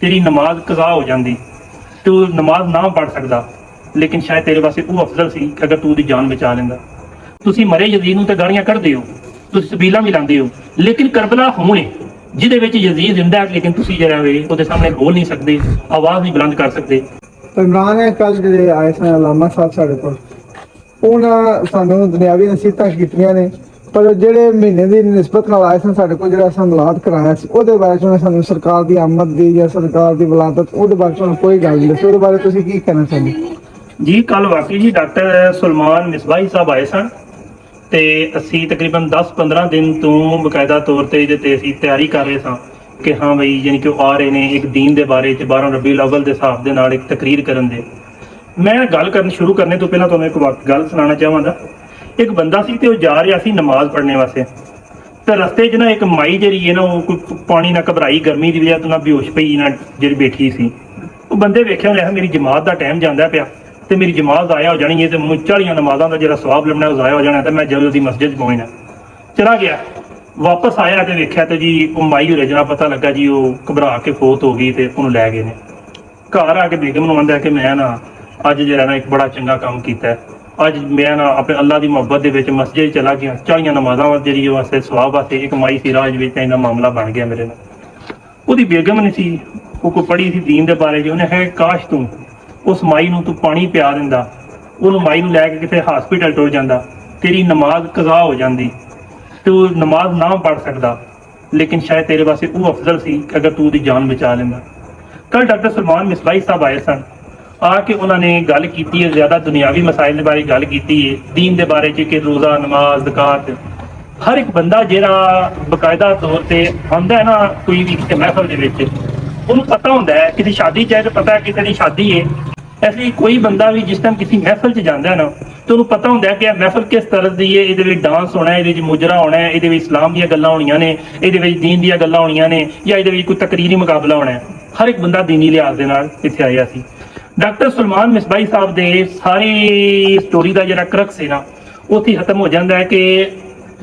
तेरी नमाज कज़ा हो जाती, तू नमाज ना पढ़ सकता, लेकिन शायद तेरे वास्ते वो अफजल सी कि अगर तू दी जान बचा लेंदा। तुसी मरे यजीद नूं ते गालियां कढ़दे हो, तुसी सबीलां भी लांदे हो, लेकिन करबला हुणे जिहदे विच यजीद जिंदा है, लेकिन तुसी जिहड़ा वे ओहदे सामने बोल नहीं सकदे, आवाज़ नहीं बुलंद कर सकदे। तो इमरान है कल जो आए सन अलामा साहब साढ़े को उन्हें सानू दुनियावी नसीहतां कीतियां ने, पर ਜਿਹੜੇ ਮਹੀਨੇ ਦੀ ਨਿਸਬਤ ਨਾਲ ਆਏ ਸਨ ਸਾਡੇ ਕੋਲ ਜਿਹੜਾ ਅਸਾਂ ਮਲਾਦ ਕਰਾਇਆ ਸੀ ਉਹਦੇ ਬਾਰੇ ਚ ਸਾਨੂੰ ਸਰਕਾਰ ਦੀ ਆਮਦ ਦੀ ਜਾਂ ਸਰਕਾਰ ਦੀ ਵਲਾਦਤ ਉਹਦੇ ਬਾਰੇ ਚ ਕੋਈ ਗੱਲ ਨਹੀਂ ਦੱਸੀ। ਉਹਦੇ ਬਾਰੇ ਤੁਸੀਂ ਕੀ ਕਹਿਣਾ ਚਾਹੁੰਦੇ ਜੀ? ਕੱਲ ਵਾਕਈ ਜੀ ਡਾਕਟਰ ਸੁਲਮਾਨ ਮਿਸਬਾਹੀ ਸਾਹਿਬ ਆਏ ਸਨ ਤੇ ਅਸੀਂ ਤਕਰੀਬਨ 10-15 ਦਿਨ ਤੋਂ ਬਕਾਇਦਾ ਤੌਰ ਤੇ ਇਹਦੇ ਤੇ ਅਸੀਂ ਤਿਆਰੀ ਕਰ ਰਹੇ ਸਾਂ ਕਿ ਹਾਂ ਬਈ ਯਾਨੀ ਕਿ ਉਹ ਆ ਰਹੇ ਨੇ ਇੱਕ ਦੀਨ ਦੇ ਬਾਰੇ ਚ 12 ਰਬੀਉਲ ਅਵਲ ਦੇ ਹਿਸਾਬ ਦੇ ਨਾਲ ਇੱਕ ਤਕਰੀਰ ਕਰਨ ਦੇ। ਮੈਂ ਗੱਲ ਕਰਨ ਸ਼ੁਰੂ ਕਰਨੇ ਤੋਂ ਪਹਿਲਾਂ ਤੁਹਾਨੂੰ ਇੱਕ ਗੱਲ ਸੁਣਾਉਣਾ ਚਾਹਾਂਗਾ। ਇੱਕ ਬੰਦਾ ਸੀ ਤੇ ਉਹ ਜਾ ਰਿਹਾ ਸੀ ਨਮਾਜ਼ ਪੜ੍ਹਨੇ ਵਾਸਤੇ, ਤੇ ਰਸਤੇ 'ਚ ਨਾ ਇੱਕ ਮਾਈ ਜਿਹੜੀ ਹੈ ਨਾ ਉਹ ਕੋਈ ਪਾਣੀ ਨਾਲ ਘਬਰਾਈ, ਗਰਮੀ ਦੀ ਵਜ੍ਹਾ ਤੋਂ ਨਾ ਬੇਹੋਸ਼ ਪਈ ਨਾ ਜਿਹੜੀ ਬੈਠੀ ਸੀ। ਉਹ ਬੰਦੇ ਵੇਖਿਆ ਉਹਨੇ ਮੇਰੀ ਜਮਾਤ ਦਾ ਟਾਈਮ ਜਾਂਦਾ ਪਿਆ ਤੇ ਮੇਰੀ ਜਮਾਤ ਜ਼ਾਇਆ ਹੋ ਜਾਣੀ ਹੈ ਤੇ ਮੈਨੂੰ 40 ਨਮਾਜ਼ਾਂ ਦਾ ਜਿਹੜਾ ਸਵਾਬ ਲੱਭਣਾ ਉਹ ਜ਼ਾਇਆ ਹੋ ਜਾਣਾ, ਤੇ ਮੈਂ ਜਲਦੀ ਮਸਜਿਦ 'ਚ ਪਹੁੰਚਣਾ। ਚਲਾ ਗਿਆ, ਵਾਪਸ ਆਇਆ ਤੇ ਵੇਖਿਆ ਤੇ ਜੀ ਉਹ ਮਾਈ ਹੋਰੇ ਜਨਾ ਪਤਾ ਲੱਗਾ ਜੀ ਉਹ ਘਬਰਾ ਕੇ ਫੌਤ ਹੋ ਗਈ ਤੇ ਉਹਨੂੰ ਲੈ ਗਏ ਨੇ। ਘਰ ਆ ਕੇ ਬੇਗਮ ਨੂੰ ਆਂਦਾ ਕਿ ਮੈਂ ਨਾ ਅੱਜ ਜਿਹੜਾ ਨਾ ਇੱਕ ਬੜਾ ਚੰਗਾ ਕੰਮ ਕੀਤਾ, ਅੱਜ ਮੈਂ ਨਾ ਆਪਣੇ ਅੱਲਾਹ ਦੀ ਮੁਹੱਬਤ ਦੇ ਵਿੱਚ ਮਸਜਿਦ ਚਲਾ ਗਿਆ, 40 ਨਮਾਜ਼ਾਂ ਜਿਹੜੀ ਵਾਸਤੇ ਸਵਾਬ ਵਾਸਤੇ ਇੱਕ ਮਾਈ ਸੀ ਰਾਜ ਵਿੱਚ ਇੰਨਾ ਮਾਮਲਾ ਬਣ ਗਿਆ ਮੇਰੇ ਨਾਲ। ਉਹਦੀ ਬੇਗਮ ਨਹੀਂ ਸੀ, ਉਹ ਕੋਈ ਪੜ੍ਹੀ ਸੀ ਦੀਨ ਦੇ ਬਾਰੇ 'ਚ, ਉਹਨੇ ਹੈ ਕਾਸ਼ ਤੂੰ ਉਸ ਮਾਈ ਨੂੰ ਤੂੰ ਪਾਣੀ ਪਿਆ ਦਿੰਦਾ, ਉਹਨੂੰ ਮਾਈ ਨੂੰ ਲੈ ਕੇ ਕਿਤੇ ਹਸਪੀਟਲ ਟੁਰ ਜਾਂਦਾ, ਤੇਰੀ ਨਮਾਜ਼ ਕਜ਼ਾ ਹੋ ਜਾਂਦੀ, ਤੂੰ ਨਮਾਜ਼ ਨਾ ਪੜ੍ਹ ਸਕਦਾ, ਲੇਕਿਨ ਸ਼ਾਇਦ ਤੇਰੇ ਵਾਸਤੇ ਉਹ ਅਫਜ਼ਲ ਸੀ ਕਿ ਅਗਰ ਤੂੰ ਉਹਦੀ ਜਾਨ ਬਚਾ ਲੈਂਦਾ। ਕੱਲ ਡਾਕਟਰ ਸੁਲਮਾਨ ਮਿਸਬਾਹੀ ਸਾਹਿਬ ਆਏ ਸਨ, ਆ ਕੇ ਉਹਨਾਂ ਨੇ ਗੱਲ ਕੀਤੀ ਹੈ, ਜ਼ਿਆਦਾ ਦੁਨਿਆਵੀ ਮਸਾਇਲ ਦੇ ਬਾਰੇ ਗੱਲ ਕੀਤੀ ਹੈ, ਦੀਨ ਦੇ ਬਾਰੇ 'ਚ ਕਿ ਰੋਜ਼ਾ, ਨਮਾਜ਼, ਜ਼ਕਾਤ। ਹਰ ਇੱਕ ਬੰਦਾ ਜਿਹੜਾ ਬਕਾਇਦਾ ਤੌਰ ਤੇ ਆਉਂਦਾ ਹੈ ਨਾ ਕੋਈ ਵੀ ਕਿਸੇ ਮਹਿਫਲ ਦੇ ਵਿੱਚ, ਉਹਨੂੰ ਪਤਾ ਹੁੰਦਾ ਹੈ ਕਿਸੇ ਸ਼ਾਦੀ 'ਚ ਹੈ ਤੇ ਪਤਾ ਕਿਸੇ ਦੀ ਸ਼ਾਦੀ ਹੈ। ਇਸ ਲਈ ਕੋਈ ਬੰਦਾ ਵੀ ਜਿਸ ਟਾਈਮ ਕਿਸੇ ਮਹਿਫਲ 'ਚ ਜਾਂਦਾ ਹੈ ਨਾ ਤੇ ਉਹਨੂੰ ਪਤਾ ਹੁੰਦਾ ਹੈ ਕਿ ਇਹ ਮਹਿਫਲ ਕਿਸ ਤਰ੍ਹਾਂ ਦੀ ਹੈ, ਇਹਦੇ ਵਿੱਚ ਡਾਂਸ ਹੋਣਾ, ਇਹਦੇ ਵਿੱਚ ਮੁਜਰਾ ਹੋਣਾ ਹੈ, ਇਹਦੇ ਵਿੱਚ ਇਸਲਾਮ ਦੀਆਂ ਗੱਲਾਂ ਹੋਣੀਆਂ ਨੇ, ਇਹਦੇ ਵਿੱਚ ਦੀਨ ਦੀਆਂ ਗੱਲਾਂ ਹੋਣੀਆਂ ਨੇ, ਜਾਂ ਇਹਦੇ ਵਿੱਚ ਕੋਈ ਤਕਰੀਰੀ ਮੁਕਾਬਲਾ ਹੋਣਾ ਹੈ। ਹਰ ਇੱਕ ਬੰਦਾ ਦੀਨੀ ਲਿਹਾਜ਼ ਦੇ ਨਾਲ ਇੱਥੇ ਆਇਆ ਸੀ। ਡਾਕਟਰ ਸੁਲਮਾਨ ਮਿਸਬਾਹੀ ਸਾਹਿਬ ਦੇ ਸਾਰੀ ਸਟੋਰੀ ਦਾ ਜਿਹੜਾ ਕਰਕਸ ਹੈ ਨਾ ਉੱਥੇ ਖਤਮ ਹੋ ਜਾਂਦਾ ਹੈ ਕਿ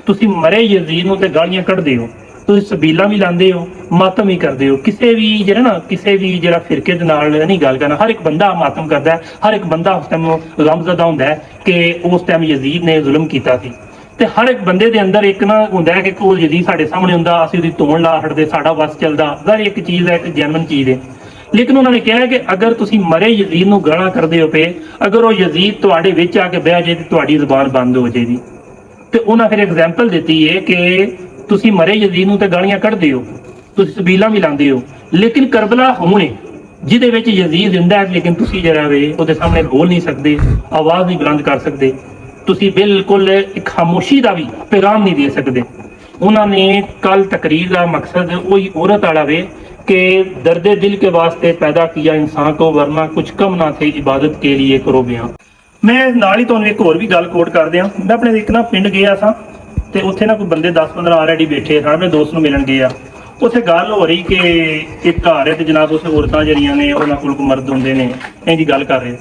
ਤੁਸੀਂ ਮਰੇ ਯਜ਼ੀਦ ਨੂੰ ਤੇ ਗਾਲੀਆਂ ਕੱਢਦੇ ਹੋ, ਤੁਸੀਂ ਸਬੀਲਾਂ ਵੀ ਲਾਉਂਦੇ ਹੋ, ਮਾਤਮ ਵੀ ਕਰਦੇ ਹੋ। ਕਿਸੇ ਵੀ ਜਿਹੜਾ ਫਿਰਕੇ ਦੇ ਨਾਲ ਨਹੀਂ ਗੱਲ ਕਰਨਾ, ਹਰ ਇੱਕ ਬੰਦਾ ਮਾਤਮ ਕਰਦਾ ਹੈ, ਹਰ ਇੱਕ ਬੰਦਾ ਉਸ ਟਾਈਮ ਗਮਜ਼ਦਾ ਹੁੰਦਾ ਹੈ ਕਿ ਉਸ ਟਾਈਮ ਯਜ਼ੀਦ ਨੇ ਜ਼ੁਲਮ ਕੀਤਾ ਸੀ। ਤੇ ਹਰ ਇੱਕ ਬੰਦੇ ਦੇ ਅੰਦਰ ਇੱਕ ਨਾ ਹੁੰਦਾ ਹੈ ਕਿ ਕੋਲ ਯਜ਼ੀਦ ਸਾਡੇ ਸਾਹਮਣੇ ਹੁੰਦਾ, ਅਸੀਂ ਉਹਦੀ ਤੋੜ ਲਾ ਹਟਦੇ, ਸਾਡਾ ਵਸ ਚੱਲਦਾ। ਹਰ ਇੱਕ ਚੀਜ਼ ਹੈ, ਇੱਕ ਜੈਨੂਇਨ ਚੀਜ਼ ਹੈ। ਲੇਕਿਨ ਉਹਨਾਂ ਨੇ ਕਿਹਾ ਕਿ ਅਗਰ ਤੁਸੀਂ ਮਰੇ ਯਜ਼ੀਦ ਨੂੰ ਗਾਲਾਂ ਕਰਦੇ ਹੋ ਪਏ, ਅਗਰ ਉਹ ਯਜ਼ੀਦ ਤੁਹਾਡੇ ਵਿੱਚ ਆ ਕੇ ਬਹਿ ਜਾਏ ਤੇ ਤੁਹਾਡੀ ਜ਼ੁਬਾਨ ਬੰਦ ਹੋ ਜਾਏਗੀ। ਤੇ ਉਹਨਾਂ ਫਿਰ ਐਗਜ਼ਾਮਪਲ ਦਿੱਤੀ ਹੈ ਕਿ ਤੁਸੀਂ ਮਰੇ ਯਜ਼ੀਦ ਨੂੰ ਤੇ ਗਾਲੀਆਂ ਕੱਢਦੇ ਹੋ, ਤੁਸੀਂ ਸਬੀਲਾਂ ਵੀ ਲਾਉਂਦੇ ਹੋ, ਲੇਕਿਨ ਕਰਬਲਾ ਹੁਣੇ ਜਿਹਦੇ ਵਿੱਚ ਯਜ਼ੀਦ ਜ਼ਿੰਦਾ ਹੈ, ਲੇਕਿਨ ਤੁਸੀਂ ਜਿਹੜਾ ਵੇ ਉਹਦੇ ਸਾਹਮਣੇ ਬੋਲ ਨਹੀਂ ਸਕਦੇ, ਆਵਾਜ਼ ਨਹੀਂ ਬੁਲੰਦ ਕਰ ਸਕਦੇ, ਤੁਸੀਂ ਬਿਲਕੁਲ ਇੱਕ ਖਾਮੋਸ਼ੀ ਦਾ ਵੀ ਪੈਗਾਮ ਨਹੀਂ ਦੇ ਸਕਦੇ। ਉਹਨਾਂ ਨੇ ਕੱਲ ਤਕਰੀਰ ਦਾ ਮਕਸਦ ਉਹੀ औरत वाला वे कि दर्द दिल के वास्ते पैदा किया इंसान को, वरना कुछ कम ना थे इबादत के लिए करो बयां। मैं नाल ही ਤੁਹਾਨੂੰ ਇੱਕ ਹੋਰ ਵੀ ਗੱਲ ਕੋਟ ਕਰ ਦਿਆਂ। ਮੈਂ ਆਪਣੇ ਇੱਕ ਨਾ ਪਿੰਡ ਗਿਆ ਸਾਂ ਤੇ ਉੱਥੇ ਨਾ ਕੋਈ ਬੰਦੇ 10-15 ਆਲਰੇਡੀ ਬੈਠੇ ਸਨ, ਆਪਣੇ ਦੋਸਤ ਨੂੰ ਮਿਲਣ ਗਏ ਆ। ਉੱਥੇ ਗੱਲ ਹੋ ਰਹੀ ਕਿ ਇੱਕ ਘਰ ਹੈ ਤੇ ਜਨਾਬ ਉੱਥੇ ਔਰਤਾਂ ਜਿਹੜੀਆਂ ਨੇ ਉਹਨਾਂ ਕੋਲ ਕੋਈ ਮਰਦ ਹੁੰਦੇ ਨੇ, ਇੰਝ ਗੱਲ ਕਰ ਰਹੇ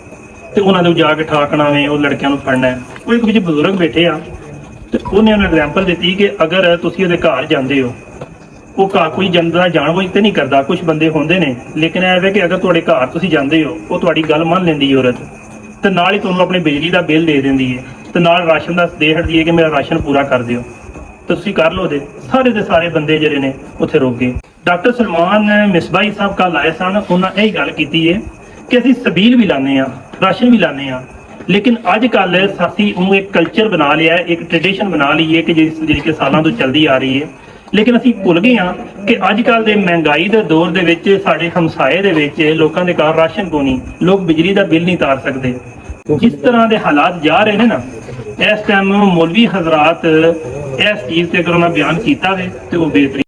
ਤੇ ਉਹਨਾਂ ਦੇ ਜਾ ਕੇ ਠਾਕਣਾ ਵੇ, ਉਹ ਲੜਕਿਆਂ ਨੂੰ ਫੜਨਾ ਹੈ। ਉਹ ਇੱਕ ਵਿੱਚ ਬਜ਼ੁਰਗ ਬੈਠੇ ਆ ਤੇ ਉਹਨੇ ਉਹਨੂੰ ਐਗਜ਼ਾਮਪਲ ਦਿੱਤੀ ਕਿ ਅਗਰ ਤੁਸੀਂ ਉਹਦੇ ਘਰ ਜਾਂਦੇ ਹੋ, ਉਹ ਘਰ ਕੋਈ ਜਾਂਦਾ ਜਾਣਬੁੱਝ ਤੇ ਨਹੀਂ ਕਰਦਾ, ਕੁਝ ਬੰਦੇ ਹੁੰਦੇ ਨੇ, ਲੇਕਿਨ ਇਹ ਹੈ ਕਿ ਅਗਰ ਤੁਹਾਡੇ ਘਰ ਤੁਸੀਂ ਜਾਂਦੇ ਹੋ, ਉਹ ਤੁਹਾਡੀ ਗੱਲ ਮੰਨ ਲੈਂਦੀ ਹੈ ਔਰਤ, ਤੇ ਨਾਲ ਹੀ ਤੁਹਾਨੂੰ ਆਪਣੇ ਬਿਜਲੀ ਦਾ ਬਿੱਲ ਦੇ ਦਿੰਦੀ ਹੈ, ਤੇ ਨਾਲ ਰਾਸ਼ਨ ਦਾ ਦੇ ਹਟਦੀ ਹੈ ਕਿ ਮੇਰਾ ਰਾਸ਼ਨ ਪੂਰਾ ਕਰ ਦਿਓ, ਤੇ ਤੁਸੀਂ ਕਰ ਲਓ। ਦੇ ਸਾਰੇ ਬੰਦੇ ਜਿਹੜੇ ਨੇ ਉੱਥੇ ਰੁਕ ਗਏ। ਡਾਕਟਰ ਸੁਲਮਾਨ ਮਿਸਬਾਹੀ ਸਾਹਿਬ ਕੱਲ ਆਏ ਸਨ, ਉਹਨਾਂ ਇਹ ਗੱਲ ਕੀਤੀ ਹੈ ਕਿ ਅਸੀਂ ਸਬੀਲ ਵੀ ਲਾਉਂਦੇ ਹਾਂ, ਰਾਸ਼ਨ ਵੀ ਲਾਉਂਦੇ ਹਾਂ, ਲੇਕਿਨ ਅੱਜ ਕੱਲ ਅਸੀਂ ਉਹਨੂੰ ਇੱਕ ਕਲਚਰ ਬਣਾ ਲਿਆ, ਇੱਕ ਟ੍ਰੈਡੀਸ਼ਨ ਬਣਾ ਲਈ ਹੈ ਕਿ ਜਿਹੜੀ ਕਿ ਸਾਲਾਂ ਤੋਂ ਚੱਲਦੀ ਆ ਰਹੀ ਹੈ। ਲੇਕਿਨ ਅਸੀਂ ਭੁੱਲ ਗਏ ਹਾਂ ਕਿ ਅੱਜ ਕੱਲ ਦੇ ਮਹਿੰਗਾਈ ਦੇ ਦੌਰ ਦੇ ਵਿੱਚ ਸਾਡੇ ਹਮਸਾਏ ਦੇ ਵਿੱਚ ਲੋਕਾਂ ਦੇ ਘਰ ਰਾਸ਼ਨ ਕੋ ਨਹੀਂ, ਲੋਕ ਬਿਜਲੀ ਦਾ ਬਿੱਲ ਨਹੀਂ ਤਾਰ ਸਕਦੇ। ਜਿਸ ਤਰ੍ਹਾਂ ਦੇ ਹਾਲਾਤ ਜਾ ਰਹੇ ਨੇ ਨਾ ਇਸ ਟਾਈਮ, ਮੌਲਵੀ ਹਜ਼ਰਾਤ ਇਸ ਚੀਜ਼ ਤੇ ਅਗਰ ਉਹਨਾਂ ਬਿਆਨ ਕੀਤਾ ਵੇ ਤੇ ਉਹ ਬਿਹਤਰੀਨ